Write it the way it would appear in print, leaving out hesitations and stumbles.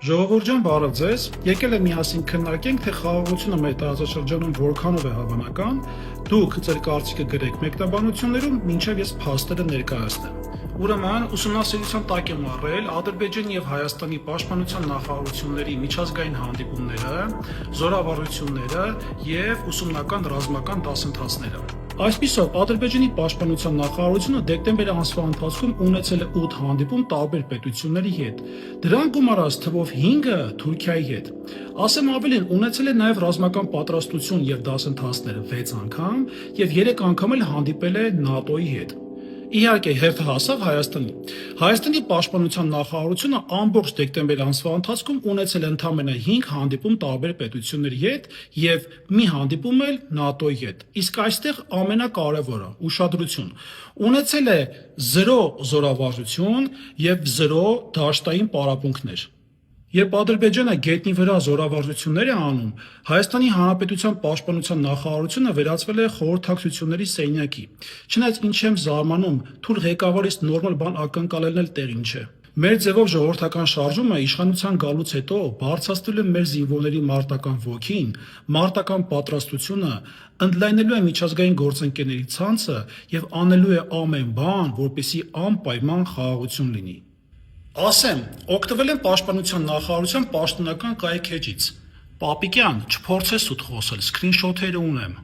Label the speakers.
Speaker 1: Ժողովուրդ ջան, բարև ձեզ։ Եկել եմ միասին քննարկենք, թե խաղաղությունը մեր տարածաշրջանում որքանով է հավանական։ Դուք ձեր կարծիքը գրեք մեկնաբանություններում, մինչև ես փաստերը ներկայացնեմ։ Ուրեմն, ուսումնասիրության տակ եմ առել Ադրբեջանի եւ Հայաստանի պաշտպանության նախարարությունների միջազգային հանդիպումները, զորավարությունները եւ ուսումնական ռազմական դասընթացները։ Այսպիսով, Ադրբեջանի պաշտպանության նախարարությունը դեկտեմբեր ամսվա ընթացքում ունեցել է 8 հանդիպում տարբեր պետությունների հետ։ Դրանք գումարած թվով 5-ը Թուրքիայի հետ։ Ասեմ ավելին, ունեցել է նաև ռազմական պատրաստություն եւ դասընթացներ 6 անգամ եւ 3 անգամ էլ հանդիպել է ՆԱՏՕ-ի հետ։ Իհարկե, հերթը հասավ Հայաստանի։ Հայաստանի պաշտպանության նախարարությունը ամբողջ դեկտեմբեր ամսվա ընթացքում ունեցել է ընդամենը 5 հանդիպում տարբեր պետությունների հետ եւ մի հանդիպում էլ ՆԱՏՕ-ի հետ։ Իսկ այստեղ ամենակարևորը՝ ուշադրություն, ունեցել է 0 զորավարժություն եւ 0 դաշտային պարապմունքներ։ Երբ Ադրբեջանը գետնի վրա զորավարժություններ է անում, Հայաստանի Հանրապետության պաշտպանության նախարարությունը վերածվել է խորհրդակցությունների սենյակի։ Չնայած ինչ եմ զարմանում, թույլ ղեկավարից նորմալ բան ակնկալելն էլ տեղին չէ։ Մեր ձևով ժողովրդական շարժումը իշխանության գալուց հետո բարձրացրել է մեր զինվորների մարտական ոգին, մարտական պատրաստությունը, ընդլայնելու է միջազգային գործընկերների ցանցը եւ անելու է ամեն բան, որպեսզի անպայման խաղաղություն լինի։ Ասեմ, օգտվել եմ պաշտպանության նախարարության պաշտոնական կայքեջից։ Պապիկյան, չփորձես սուտ խոսել, սքրինշոթերը ունեմ։